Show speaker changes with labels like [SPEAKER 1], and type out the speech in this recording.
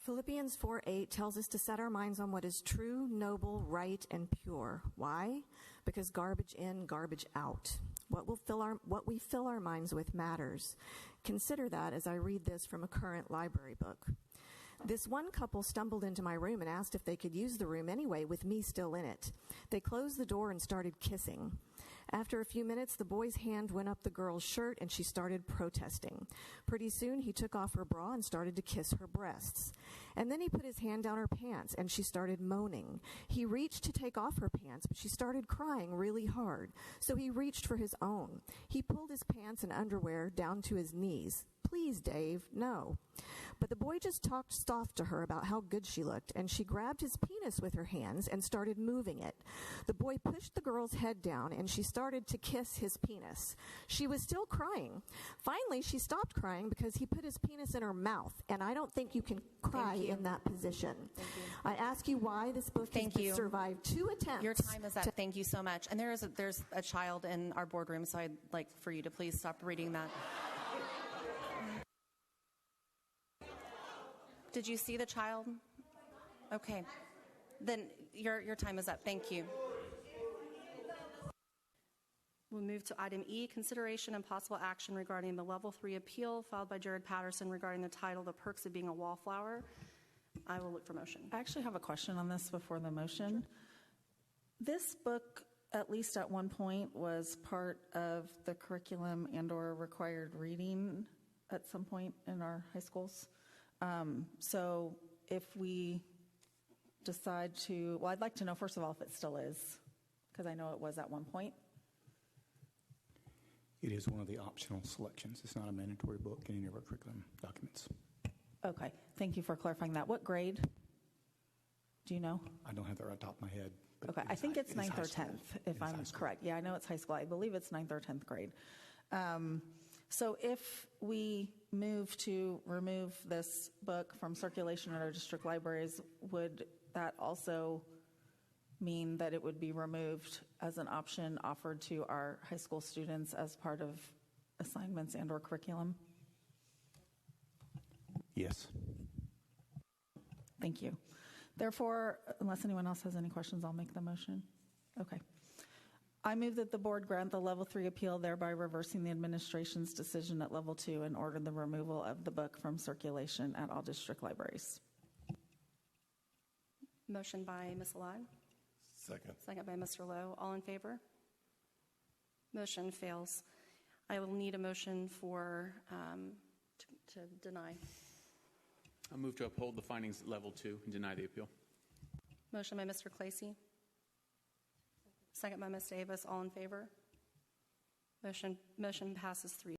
[SPEAKER 1] Philippians 4:8 tells us to set our minds on what is true, noble, right, and pure. Why? Because garbage in, garbage out. What we fill our minds with matters. Consider that as I read this from a current library book. This one couple stumbled into my room and asked if they could use the room anyway with me still in it. They closed the door and started kissing. After a few minutes, the boy's hand went up the girl's shirt and she started protesting. Pretty soon, he took off her bra and started to kiss her breasts. And then he put his hand down her pants and she started moaning. He reached to take off her pants, but she started crying really hard. So he reached for his own. He pulled his pants and underwear down to his knees. Please, Dave, no. But the boy just talked soft to her about how good she looked, and she grabbed his penis with her hands and started moving it. The boy pushed the girl's head down, and she started to kiss his penis. She was still crying. Finally, she stopped crying because he put his penis in her mouth, and I don't think you can cry in that position. I ask you why this book has survived 2 attempts.
[SPEAKER 2] Your time is up. Thank you so much. And there's a child in our boardroom, so I'd like for you to please stop reading that. Did you see the child? Okay. Then your time is up. Thank you. We'll move to item E, consideration and possible action regarding the Level 3 appeal filed by Jared Patterson regarding the title, The Perks of Being a Wallflower. I will look for motion.
[SPEAKER 3] I actually have a question on this before the motion. Sure. This book, at least at one point, was part of the curriculum and or required reading at some point in our high schools. So if we decide to, well, I'd like to know, first of all, if it still is, because I know it was at one point.
[SPEAKER 4] It is one of the optional selections. It's not a mandatory book in any of our curriculum documents.
[SPEAKER 3] Okay, thank you for clarifying that. What grade? Do you know?
[SPEAKER 4] I don't have that right top of my head. But
[SPEAKER 3] okay, I think it's 9th or 10th, if I'm correct. Yeah, I know it's high school. I believe it's 9th or 10th grade. So if we move to remove this book from circulation at our district libraries, would that also mean that it would be removed as an option offered to our high school students as part of assignments and or curriculum?
[SPEAKER 4] Yes.
[SPEAKER 3] Thank you. Therefore, unless anyone else has any questions, I'll make the motion. Okay. I move that the board grant the Level 3 appeal, thereby reversing the administration's decision at Level 2 and order the removal of the book from circulation at all district libraries.
[SPEAKER 2] Motion by Ms. Alad.
[SPEAKER 5] Second.
[SPEAKER 2] Second by Mr. Lowe. All in favor? Motion fails. I will need a motion for to deny.
[SPEAKER 6] I move to uphold the findings at Level 2 and deny the appeal.
[SPEAKER 2] Motion by Mr. Clacy. Second by Ms. Davis. All in favor? Motion passes 3.